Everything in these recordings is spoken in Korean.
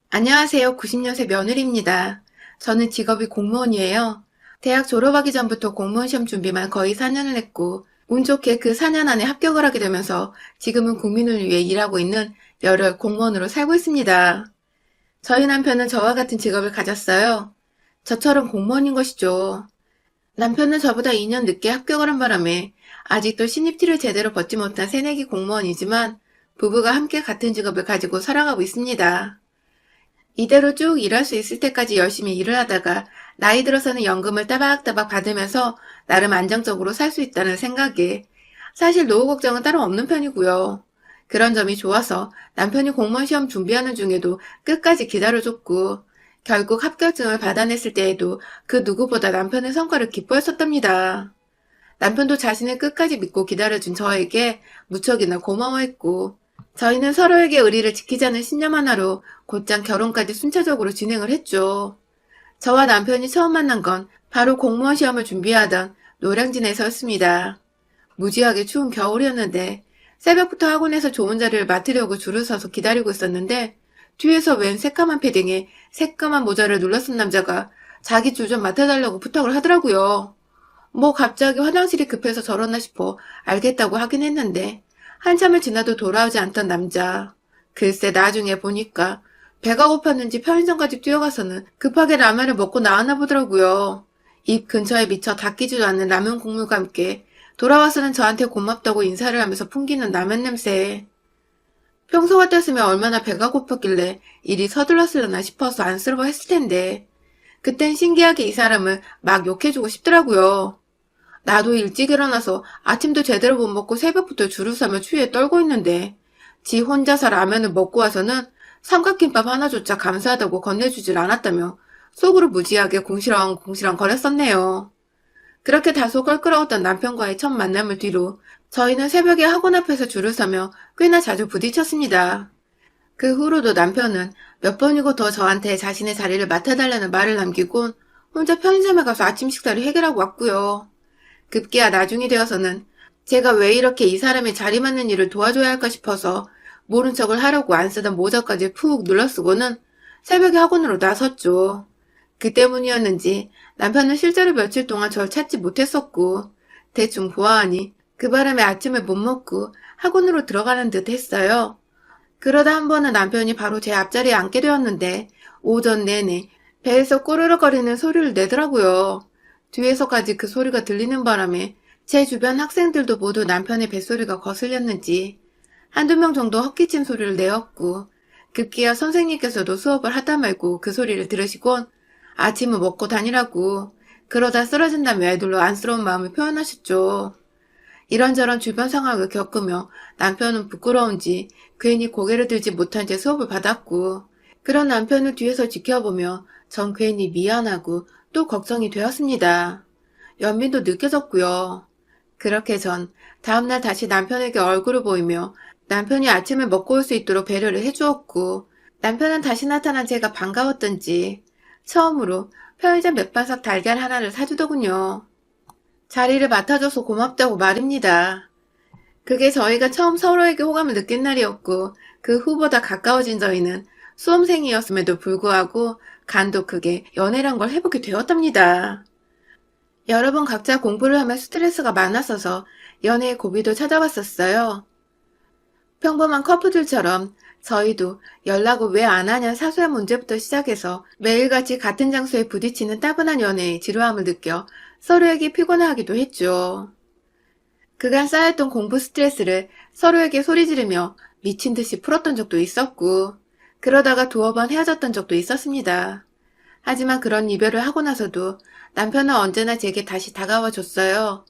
안녕하세요. 90년생 며느리입니다. 저는 직업이 공무원이에요. 대학 졸업하기 전부터 공무원 시험 준비만 거의 4년을 했고, 운 좋게 그 4년 안에 합격을 하게 되면서 지금은 국민을 위해 일하고 있는 열혈 공무원으로 살고 있습니다. 저희 남편은 저와 같은 직업을 가졌어요. 저처럼 공무원인 것이죠. 남편은 저보다 2년 늦게 합격을 한 바람에 아직도 신입티를 제대로 벗지 못한 새내기 공무원이지만 부부가 함께 같은 직업을 가지고 살아가고 있습니다. 이대로 쭉 일할 수 있을 때까지 열심히 일을 하다가 나이 들어서는 연금을 따박따박 받으면서 나름 안정적으로 살 수 있다는 생각에 사실 노후 걱정은 따로 없는 편이고요. 그런 점이 좋아서 남편이 공무원 시험 준비하는 중에도 끝까지 기다려줬고 결국 합격증을 받아냈을 때에도 그 누구보다 남편의 성과를 기뻐했었답니다. 남편도 자신을 끝까지 믿고 기다려준 저에게 무척이나 고마워했고 저희는 서로에게 의리를 지키자는 신념 하나로 곧장 결혼까지 순차적으로 진행을 했죠. 저와 남편이 처음 만난 건 바로 공무원 시험을 준비하던 노량진에서였습니다. 무지하게 추운 겨울이었는데 새벽부터 학원에서 좋은 자리를 맡으려고 줄을 서서 기다리고 있었는데 뒤에서 웬 새까만 패딩에 새까만 모자를 눌러쓴 남자가 자기 줄 좀 맡아달라고 부탁을 하더라고요. 뭐 갑자기 화장실이 급해서 저러나 싶어 알겠다고 하긴 했는데 한참을 지나도 돌아오지 않던 남자. 글쎄 나중에 보니까 배가 고팠는지 편의점까지 뛰어가서는 급하게 라면을 먹고 나왔나 보더라고요. 입 근처에 미쳐 닦이지도 않는 라면 국물과 함께 돌아와서는 저한테 고맙다고 인사를 하면서 풍기는 라면 냄새. 평소 같았으면 얼마나 배가 고팠길래 일이 서둘렀으려나 싶어서 안쓰러워했을 텐데 그땐 신기하게 이 사람을 막 욕해주고 싶더라고요. 나도 일찍 일어나서 아침도 제대로 못 먹고 새벽부터 줄을 서며 추위에 떨고 있는데 지 혼자서 라면을 먹고 와서는 삼각김밥 하나조차 감사하다고 건네주질 않았다며 속으로 무지하게 궁시렁궁시렁 거렸었네요. 그렇게 다소 껄끄러웠던 남편과의 첫 만남을 뒤로 저희는 새벽에 학원 앞에서 줄을 서며 꽤나 자주 부딪혔습니다. 그 후로도 남편은 몇 번이고 더 저한테 자신의 자리를 맡아달라는 말을 남기곤 혼자 편의점에 가서 아침 식사를 해결하고 왔고요. 급기야 나중이 되어서는 제가 왜 이렇게 이 사람의 자리 맞는 일을 도와줘야 할까 싶어서 모른 척을 하려고 안 쓰던 모자까지 푹 눌러쓰고는 새벽에 학원으로 나섰죠. 그 때문이었는지 남편은 실제로 며칠 동안 절 찾지 못했었고 대충 보아하니 그 바람에 아침을 못 먹고 학원으로 들어가는 듯 했어요. 그러다 한 번은 남편이 바로 제 앞자리에 앉게 되었는데 오전 내내 배에서 꼬르륵거리는 소리를 내더라고요. 뒤에서까지 그 소리가 들리는 바람에 제 주변 학생들도 모두 남편의 뱃소리가 거슬렸는지 한두 명 정도 헛기침 소리를 내었고 급기야 선생님께서도 수업을 하다 말고 그 소리를 들으시곤 아침을 먹고 다니라고 그러다 쓰러진다며 애들로 안쓰러운 마음을 표현하셨죠. 이런저런 주변 상황을 겪으며 남편은 부끄러운지 괜히 고개를 들지 못한 채 수업을 받았고 그런 남편을 뒤에서 지켜보며 전 괜히 미안하고 또 걱정이 되었습니다. 연민도 느껴졌고요. 그렇게 전 다음날 다시 남편에게 얼굴을 보이며 남편이 아침을 먹고 올 수 있도록 배려를 해주었고 남편은 다시 나타난 제가 반가웠던지 처음으로 편의점 맥반석 달걀 하나를 사주더군요. 자리를 맡아줘서 고맙다고 말입니다. 그게 저희가 처음 서로에게 호감을 느낀 날이었고 그 후보다 가까워진 저희는 수험생이었음에도 불구하고 간도 크게 연애란 걸 해보게 되었답니다. 여러 번 각자 공부를 하며 스트레스가 많았어서 연애의 고비도 찾아왔었어요. 평범한 커플들처럼 저희도 연락을 왜 안 하냐 사소한 문제부터 시작해서 매일같이 같은 장소에 부딪히는 따분한 연애에 지루함을 느껴 서로에게 피곤해하기도 했죠. 그간 쌓였던 공부 스트레스를 서로에게 소리 지르며 미친 듯이 풀었던 적도 있었고 그러다가 두어 번 헤어졌던 적도 있었습니다. 하지만 그런 이별을 하고 나서도 남편은 언제나 제게 다시 다가와 줬어요.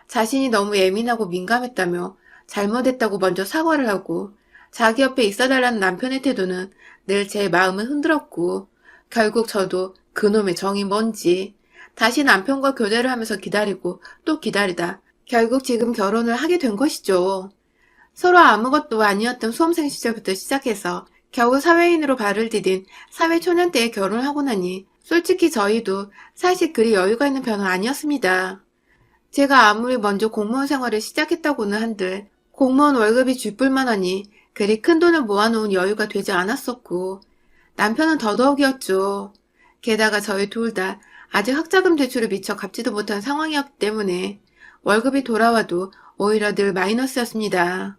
자신이 너무 예민하고 민감했다며 잘못했다고 먼저 사과를 하고 자기 옆에 있어달라는 남편의 태도는 늘 제 마음을 흔들었고 결국 저도 그놈의 정이 뭔지 다시 남편과 교제를 하면서 기다리고 또 기다리다 결국 지금 결혼을 하게 된 것이죠. 서로 아무것도 아니었던 수험생 시절부터 시작해서 겨우 사회인으로 발을 디딘 사회초년 때에 결혼을 하고 나니 솔직히 저희도 사실 그리 여유가 있는 편은 아니었습니다. 제가 아무리 먼저 공무원 생활을 시작했다고는 한들 공무원 월급이 쥐뿔만 하니 그리 큰 돈을 모아놓은 여유가 되지 않았었고 남편은 더더욱이었죠. 게다가 저희 둘 다 아직 학자금 대출을 미처 갚지도 못한 상황이었기 때문에 월급이 돌아와도 오히려 늘 마이너스였습니다.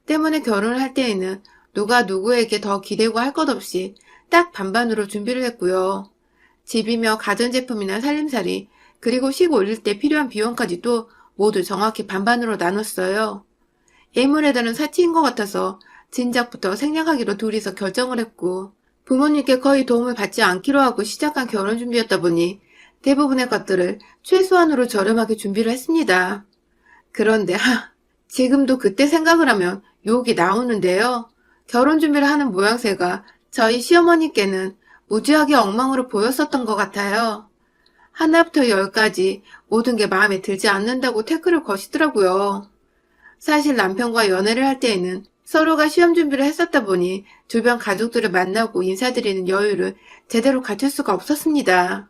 때문에 결혼을 할 때에는 누가 누구에게 더 기대고 할 것 없이 딱 반반으로 준비를 했고요. 집이며 가전제품이나 살림살이, 그리고 식 올릴 때 필요한 비용까지도 모두 정확히 반반으로 나눴어요. 예물에 다른 사치인 것 같아서 진작부터 생략하기로 둘이서 결정을 했고, 부모님께 거의 도움을 받지 않기로 하고 시작한 결혼 준비였다 보니 대부분의 것들을 최소한으로 저렴하게 준비를 했습니다. 그런데 지금도 그때 생각을 하면 욕이 나오는데요. 결혼 준비를 하는 모양새가 저희 시어머니께는 무지하게 엉망으로 보였었던 것 같아요. 하나부터 열까지 모든 게 마음에 들지 않는다고 태클을 거시더라고요. 사실 남편과 연애를 할 때에는 서로가 시험 준비를 했었다 보니 주변 가족들을 만나고 인사드리는 여유를 제대로 갖출 수가 없었습니다.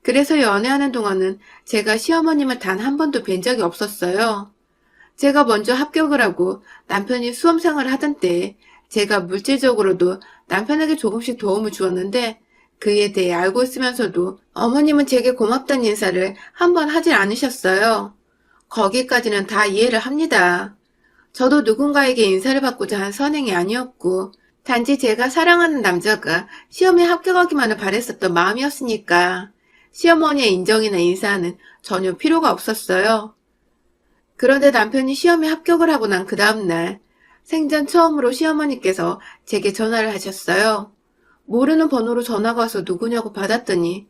그래서 연애하는 동안은 제가 시어머님을 단 한 번도 뵌 적이 없었어요. 제가 먼저 합격을 하고 남편이 수험생활을 하던 때에 제가 물질적으로도 남편에게 조금씩 도움을 주었는데, 그에 대해 알고 있으면서도 어머님은 제게 고맙다는 인사를 한 번 하질 않으셨어요. 거기까지는 다 이해를 합니다. 저도 누군가에게 인사를 받고자 한 선행이 아니었고, 단지 제가 사랑하는 남자가 시험에 합격하기만을 바랬었던 마음이었으니까 시어머니의 인정이나 인사는 전혀 필요가 없었어요. 그런데 남편이 시험에 합격을 하고 난 그 다음날 생전 처음으로 시어머니께서 제게 전화를 하셨어요. 모르는 번호로 전화가 와서 누구냐고 받았더니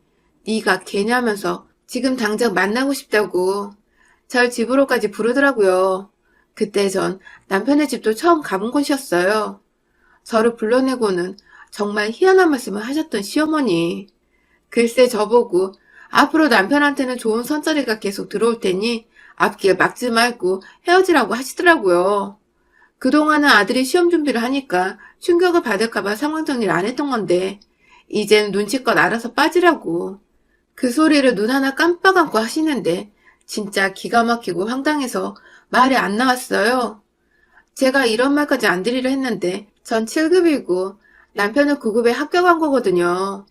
네가 걔냐면서 지금 당장 만나고 싶다고 절 집으로까지 부르더라고요. 그때 전 남편의 집도 처음 가본 곳이었어요. 저를 불러내고는 정말 희한한 말씀을 하셨던 시어머니. 글쎄 저보고 앞으로 남편한테는 좋은 선자리가 계속 들어올 테니 앞길 막지 말고 헤어지라고 하시더라고요. 그동안은 아들이 시험 준비를 하니까 충격을 받을까봐 상황 정리를 안 했던 건데 이젠 눈치껏 알아서 빠지라고. 그 소리를 눈 하나 깜빡 안고 하시는데 진짜 기가 막히고 황당해서 말이 안 나왔어요. 제가 이런 말까지 안 드리려 했는데 전 7급이고 남편은 9급에 합격한 거거든요.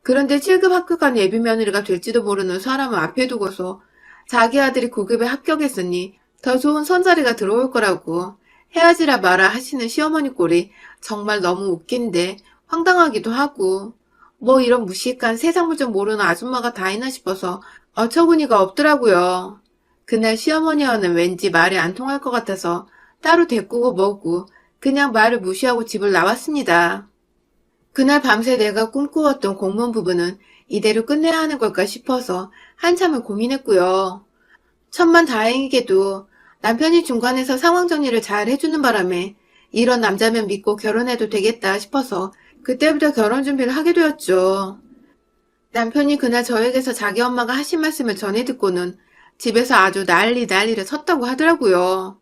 그런데 7급 합격한 예비 며느리가 될지도 모르는 사람을 앞에 두고서 자기 아들이 9급에 합격했으니 더 좋은 선자리가 들어올 거라고 헤어지라 마라 하시는 시어머니 꼴이 정말 너무 웃긴데 황당하기도 하고, 뭐 이런 무식한 세상 물정 모르는 아줌마가 다 있나 싶어서 어처구니가 없더라고요. 그날 시어머니와는 왠지 말이 안 통할 것 같아서 따로 데리고 뭐고 그냥 말을 무시하고 집을 나왔습니다. 그날 밤새 내가 꿈꾸었던 공무원 부부는 이대로 끝내야 하는 걸까 싶어서 한참을 고민했고요. 천만다행이게도 남편이 중간에서 상황 정리를 잘 해주는 바람에 이런 남자면 믿고 결혼해도 되겠다 싶어서 그때부터 결혼 준비를 하게 되었죠. 남편이 그날 저에게서 자기 엄마가 하신 말씀을 전해 듣고는 집에서 아주 난리를 쳤다고 하더라고요.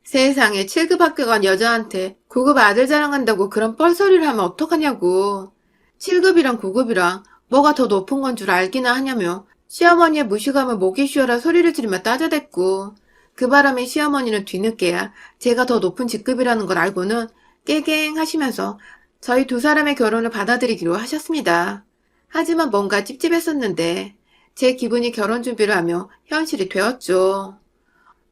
세상에 7급 합격한 여자한테 9급 아들 자랑한다고 그런 뻘소리를 하면 어떡하냐고. 7급이랑 9급이랑 뭐가 더 높은 건 줄 알기나 하냐며 시어머니의 무시감을 목이 쉬어라 소리를 지르며 따져댔고, 그 바람에 시어머니는 뒤늦게야 제가 더 높은 직급이라는 걸 알고는 깨갱 하시면서 저희 두 사람의 결혼을 받아들이기로 하셨습니다. 하지만 뭔가 찝찝했었는데 제 기분이 결혼 준비를 하며 현실이 되었죠.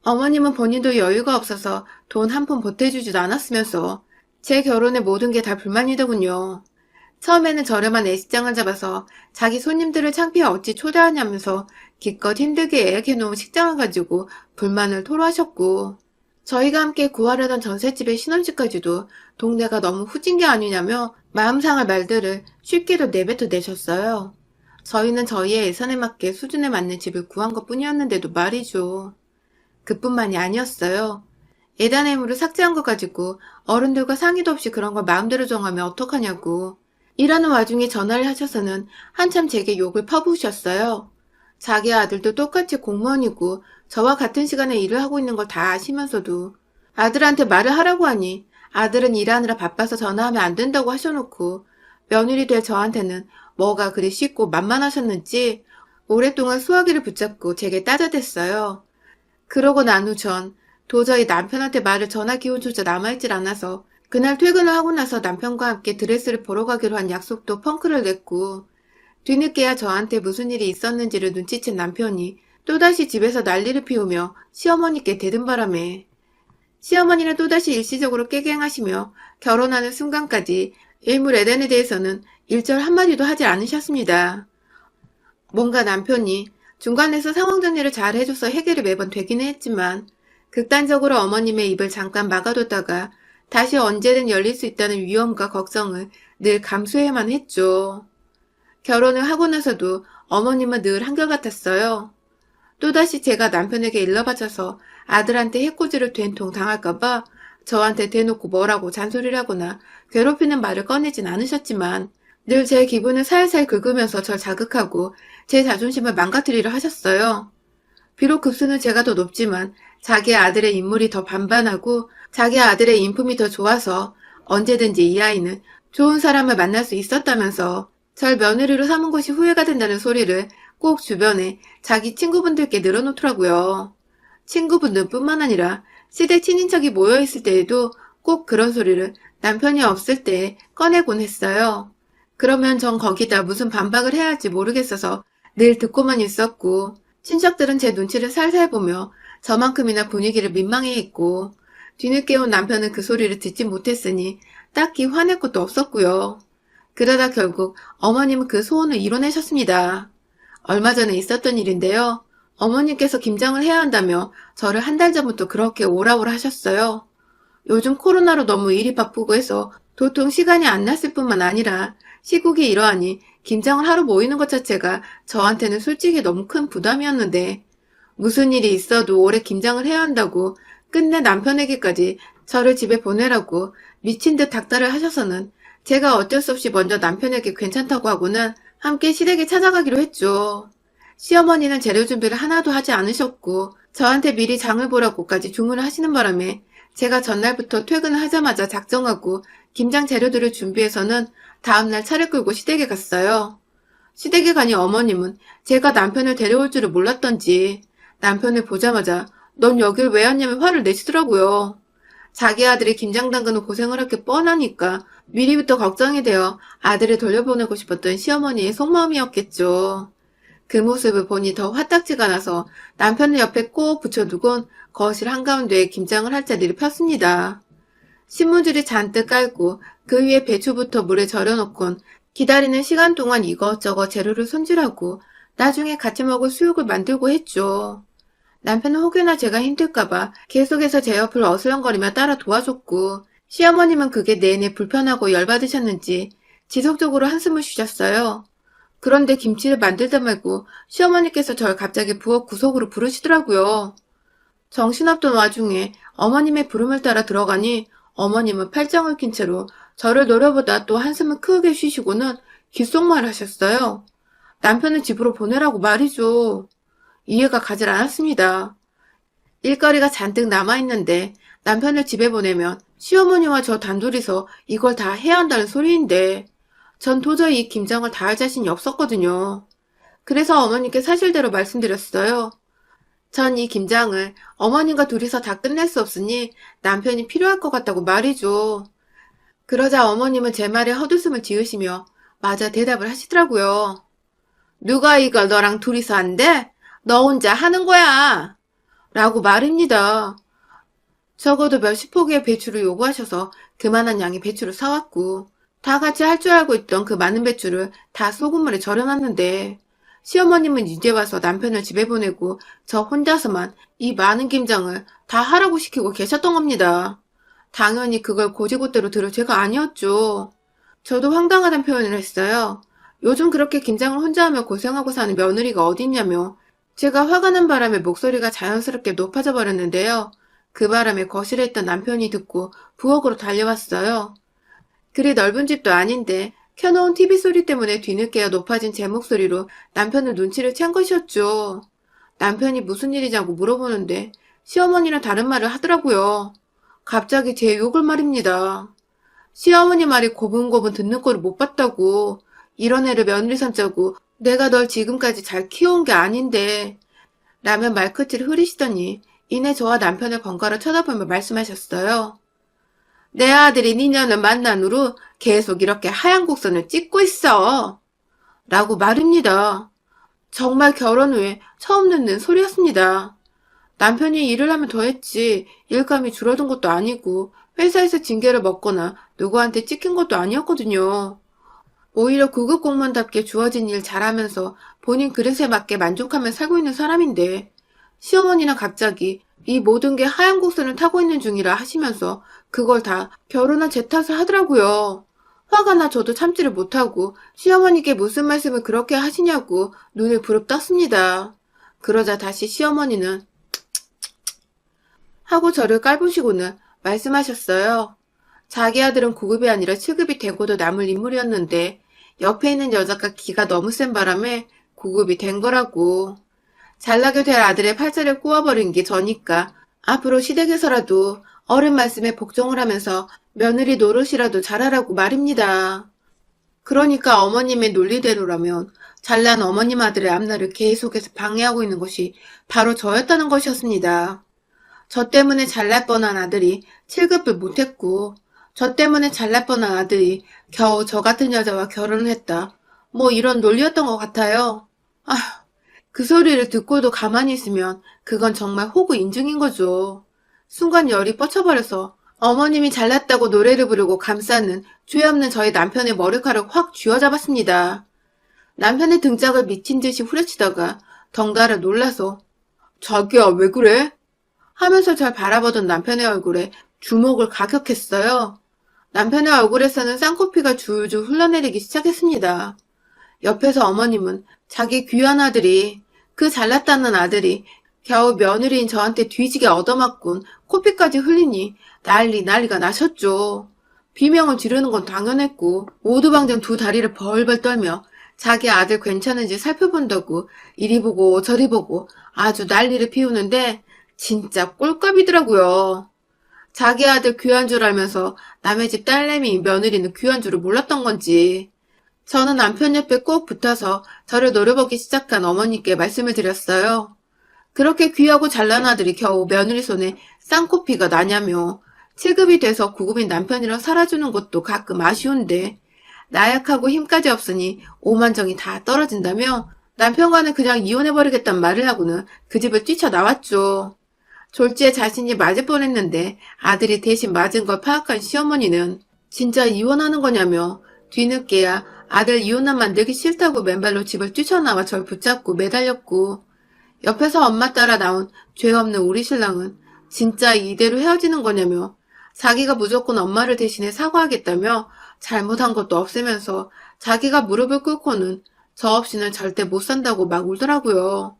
어머님은 본인도 여유가 없어서 돈 한 푼 보태주지도 않았으면서 제 결혼에 모든 게 다 불만이더군요. 처음에는 저렴한 예식장을 잡아서 자기 손님들을 창피해 어찌 초대하냐면서 기껏 힘들게 예약해놓은 식장을 가지고 불만을 토로하셨고, 저희가 함께 구하려던 전셋집의 신혼집까지도 동네가 너무 후진 게 아니냐며 마음 상할 말들을 쉽게도 내뱉어 내셨어요. 저희는 저희의 예산에 맞게 수준에 맞는 집을 구한 것 뿐이었는데도 말이죠. 그뿐만이 아니었어요. 예단 해물을 삭제한 거 가지고 어른들과 상의도 없이 그런 걸 마음대로 정하면 어떡하냐고. 일하는 와중에 전화를 하셔서는 한참 제게 욕을 퍼부으셨어요. 자기 아들도 똑같이 공무원이고 저와 같은 시간에 일을 하고 있는 걸 다 아시면서도 아들한테 말을 하라고 하니 아들은 일하느라 바빠서 전화하면 안 된다고 하셔놓고 며느리 될 저한테는 뭐가 그리 쉽고 만만하셨는지 오랫동안 수화기를 붙잡고 제게 따져댔어요. 그러고 난 후 전 도저히 남편한테 말을 전할 기운조차 남아있질 않아서 그날 퇴근을 하고 나서 남편과 함께 드레스를 보러 가기로 한 약속도 펑크를 냈고 뒤늦게야 저한테 무슨 일이 있었는지를 눈치챈 남편이 또다시 집에서 난리를 피우며 시어머니께 대든 바람에 시어머니는 또다시 일시적으로 깨갱하시며 결혼하는 순간까지 일물 에덴에 대해서는 일절 한마디도 하지 않으셨습니다. 뭔가 남편이 중간에서 상황 정리를 잘 해줘서 해결이 매번 되기는 했지만 극단적으로 어머님의 입을 잠깐 막아뒀다가 다시 언제든 열릴 수 있다는 위험과 걱정을 늘 감수해야만 했죠. 결혼을 하고 나서도 어머님은 늘 한결같았어요. 또다시 제가 남편에게 일러바쳐서 아들한테 해코지를 된통 당할까봐 저한테 대놓고 뭐라고 잔소리를 하거나 괴롭히는 말을 꺼내진 않으셨지만 늘 제 기분을 살살 긁으면서 절 자극하고 제 자존심을 망가뜨리려 하셨어요. 비록 급수는 제가 더 높지만 자기 아들의 인물이 더 반반하고 자기 아들의 인품이 더 좋아서 언제든지 이 아이는 좋은 사람을 만날 수 있었다면서 절 며느리로 삼은 것이 후회가 된다는 소리를 꼭 주변에 자기 친구분들께 늘어놓더라고요. 친구분들뿐만 아니라 시댁 친인척이 모여있을 때에도 꼭 그런 소리를 남편이 없을 때 꺼내곤 했어요. 그러면 전 거기다 무슨 반박을 해야 할지 모르겠어서 늘 듣고만 있었고 친척들은 제 눈치를 살살 보며 저만큼이나 분위기를 민망해했고 뒤늦게 온 남편은 그 소리를 듣지 못했으니 딱히 화낼 것도 없었고요. 그러다 결국 어머님은 그 소원을 이뤄내셨습니다. 얼마 전에 있었던 일인데요. 어머님께서 김장을 해야 한다며 저를 한 달 전부터 그렇게 오라오라 하셨어요. 요즘 코로나로 너무 일이 바쁘고 해서 도통 시간이 안 났을 뿐만 아니라 시국이 이러하니 김장을 하러 모이는 것 자체가 저한테는 솔직히 너무 큰 부담이었는데 무슨 일이 있어도 올해 김장을 해야 한다고 끝내 남편에게까지 저를 집에 보내라고 미친 듯 닥달을 하셔서는 제가 어쩔 수 없이 먼저 남편에게 괜찮다고 하고는 함께 시댁에 찾아가기로 했죠. 시어머니는 재료 준비를 하나도 하지 않으셨고 저한테 미리 장을 보라고까지 주문을 하시는 바람에 제가 전날부터 퇴근을 하자마자 작정하고 김장 재료들을 준비해서는 다음날 차를 끌고 시댁에 갔어요. 시댁에 가니 어머님은 제가 남편을 데려올 줄을 몰랐던지 남편을 보자마자 넌 여길 왜 왔냐며 화를 내시더라고요. 자기 아들이 김장 담그는 고생을 할 게 뻔하니까 미리부터 걱정이 되어 아들을 돌려보내고 싶었던 시어머니의 속마음이었겠죠. 그 모습을 보니 더 화딱지가 나서 남편을 옆에 꼭 붙여두곤 거실 한가운데에 김장을 할 자리를 폈습니다. 신문지를 잔뜩 깔고 그 위에 배추부터 물에 절여놓곤 기다리는 시간 동안 이것저것 재료를 손질하고 나중에 같이 먹을 수육을 만들고 했죠. 남편은 혹여나 제가 힘들까봐 계속해서 제 옆을 어슬렁거리며 따라 도와줬고 시어머님은 그게 내내 불편하고 열받으셨는지 지속적으로 한숨을 쉬셨어요. 그런데 김치를 만들다 말고 시어머니께서 절 갑자기 부엌 구석으로 부르시더라고요. 정신없던 와중에 어머님의 부름을 따라 들어가니 어머님은 팔짱을 낀 채로 저를 노려보다 또 한숨을 크게 쉬시고는 귓속말을 하셨어요. 남편을 집으로 보내라고 말이죠. 이해가 가질 않았습니다. 일거리가 잔뜩 남아있는데 남편을 집에 보내면 시어머니와 저 단둘이서 이걸 다 해야 한다는 소리인데 전 도저히 이 김장을 다 할 자신이 없었거든요. 그래서 어머님께 사실대로 말씀드렸어요. 전 이 김장을 어머님과 둘이서 다 끝낼 수 없으니 남편이 필요할 것 같다고 말이죠. 그러자 어머님은 제 말에 헛웃음을 지으시며 맞아 대답을 하시더라고요. 누가 이걸 너랑 둘이서 한대? 너 혼자 하는 거야. 라고 말입니다. 적어도 몇십 포기의 배추를 요구하셔서 그만한 양의 배추를 사왔고 다 같이 할 줄 알고 있던 그 많은 배추를 다 소금물에 절여놨는데 시어머님은 이제 와서 남편을 집에 보내고 저 혼자서만 이 많은 김장을 다 하라고 시키고 계셨던 겁니다. 당연히 그걸 고지고대로 들을 죄가 아니었죠. 저도 황당하다는 표현을 했어요. 요즘 그렇게 김장을 혼자 하며 고생하고 사는 며느리가 어딨냐며 제가 화가 난 바람에 목소리가 자연스럽게 높아져 버렸는데요. 그 바람에 거실에 있던 남편이 듣고 부엌으로 달려왔어요. 그리 넓은 집도 아닌데 켜놓은 TV 소리 때문에 뒤늦게야 높아진 제 목소리로 남편을 눈치를 챈 것이었죠. 남편이 무슨 일이냐고 물어보는데 시어머니랑 다른 말을 하더라고요. 갑자기 제 욕을 말입니다. 시어머니 말이 고분고분 듣는 꼴을 못 봤다고. 이런 애를 며느리 삼자고 내가 널 지금까지 잘 키워온 게 아닌데. 라며 말끝을 흐리시더니 이내 저와 남편을 번갈아 쳐다보며 말씀하셨어요. 내 아들이 니년을 만난 후로 계속 이렇게 하얀 곡선을 찍고 있어. 라고 말입니다. 정말 결혼 후에 처음 듣는 소리였습니다. 남편이 일을 하면 더 했지 일감이 줄어든 것도 아니고 회사에서 징계를 먹거나 누구한테 찍힌 것도 아니었거든요. 오히려 구급 공무원답게 주어진 일 잘하면서 본인 그릇에 맞게 만족하며 살고 있는 사람인데 시어머니는 갑자기 이 모든 게 하얀 곡선을 타고 있는 중이라 하시면서 그걸 다 결혼한 제 탓을 하더라고요. 화가 나 저도 참지를 못하고 시어머니께 무슨 말씀을 그렇게 하시냐고 눈을 부릅떴습니다. 그러자 다시 시어머니는 하고 저를 깔보시고는 말씀하셨어요. 자기 아들은 9급이 아니라 7급이 되고도 남을 인물이었는데 옆에 있는 여자가 기가 너무 센 바람에 9급이 된 거라고. 잘나게 될 아들의 팔자를 꼬아버린 게 저니까 앞으로 시댁에서라도 어른 말씀에 복종을 하면서 며느리 노릇이라도 잘하라고 말입니다. 그러니까 어머님의 논리대로라면 잘난 어머님 아들의 앞날을 계속해서 방해하고 있는 것이 바로 저였다는 것이었습니다. 저 때문에 잘날 뻔한 아들이 7급을 못했고 저 때문에 잘날 뻔한 아들이 겨우 저 같은 여자와 결혼을 했다. 뭐 이런 논리였던 것 같아요. 아휴, 그 소리를 듣고도 가만히 있으면 그건 정말 호구 인증인 거죠. 순간 열이 뻗쳐버려서 어머님이 잘났다고 노래를 부르고 감싸는 죄 없는 저희 남편의 머리카락을 확 쥐어잡았습니다. 남편의 등짝을 미친 듯이 후려치다가 덩달아 놀라서 자기야 왜 그래? 하면서 절 바라보던 남편의 얼굴에 주먹을 가격했어요. 남편의 얼굴에서는 쌍코피가 줄줄 흘러내리기 시작했습니다. 옆에서 어머님은 자기 귀한 아들이, 그 잘났다는 아들이 겨우 며느리인 저한테 뒤지게 얻어맞곤 코피까지 흘리니 난리가 나셨죠. 비명을 지르는 건 당연했고 오두방정 두 다리를 벌벌 떨며 자기 아들 괜찮은지 살펴본다고 이리 보고 저리 보고 아주 난리를 피우는데 진짜 꼴값이더라고요. 자기 아들 귀한 줄 알면서 남의 집 딸내미 며느리는 귀한 줄을 몰랐던 건지. 저는 남편 옆에 꼭 붙어서 저를 노려보기 시작한 어머니께 말씀을 드렸어요. 그렇게 귀하고 잘난 아들이 겨우 며느리 손에 쌍코피가 나냐며 7급이 돼서 9급인 남편이랑 살아주는 것도 가끔 아쉬운데 나약하고 힘까지 없으니 오만정이 다 떨어진다며 남편과는 그냥 이혼해버리겠단 말을 하고는 그 집을 뛰쳐나왔죠. 졸지에 자신이 맞을 뻔했는데 아들이 대신 맞은 걸 파악한 시어머니는 진짜 이혼하는 거냐며 뒤늦게야 아들 이혼한 만들기 싫다고 맨발로 집을 뛰쳐나와 절 붙잡고 매달렸고 옆에서 엄마 따라 나온 죄 없는 우리 신랑은 진짜 이대로 헤어지는 거냐며 자기가 무조건 엄마를 대신해 사과하겠다며 잘못한 것도 없애면서 자기가 무릎을 꿇고는 저 없이는 절대 못 산다고 막 울더라고요.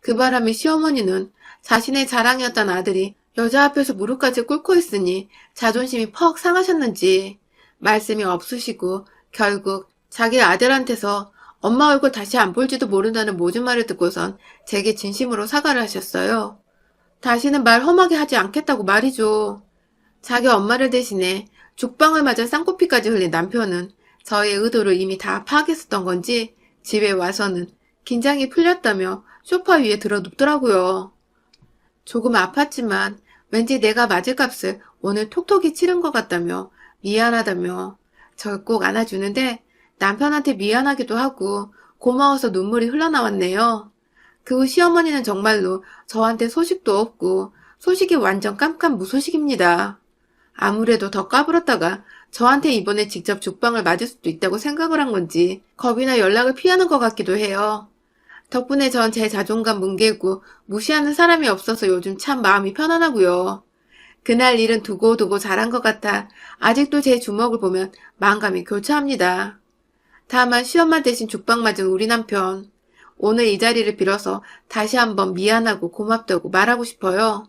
그 바람에 시어머니는 자신의 자랑이었던 아들이 여자 앞에서 무릎까지 꿇고 있으니 자존심이 퍽 상하셨는지 말씀이 없으시고 결국 자기 아들한테서 엄마 얼굴 다시 안 볼지도 모른다는 모진 말을 듣고선 제게 진심으로 사과를 하셨어요. 다시는 말 험하게 하지 않겠다고 말이죠. 자기 엄마를 대신해 죽방을 맞아 쌍코피까지 흘린 남편은 저의 의도를 이미 다 파악했었던 건지 집에 와서는 긴장이 풀렸다며 소파 위에 들어 눕더라고요. 조금 아팠지만 왠지 내가 맞을 값을 오늘 톡톡히 치른 것 같다며 미안하다며 절 꼭 안아주는데 남편한테 미안하기도 하고 고마워서 눈물이 흘러나왔네요. 그 후 시어머니는 정말로 저한테 소식도 없고 소식이 완전 깜깜 무소식입니다. 아무래도 더 까불었다가 저한테 이번에 직접 죽방을 맞을 수도 있다고 생각을 한 건지 겁이나 연락을 피하는 것 같기도 해요. 덕분에 전 제 자존감 뭉개고 무시하는 사람이 없어서 요즘 참 마음이 편안하고요. 그날 일은 두고두고 잘한 것 같아 아직도 제 주먹을 보면 마음감이 교차합니다. 다만 시엄마 대신 죽방 맞은 우리 남편. 오늘 이 자리를 빌어서 다시 한번 미안하고 고맙다고 말하고 싶어요.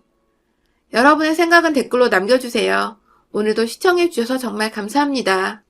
여러분의 생각은 댓글로 남겨주세요. 오늘도 시청해주셔서 정말 감사합니다.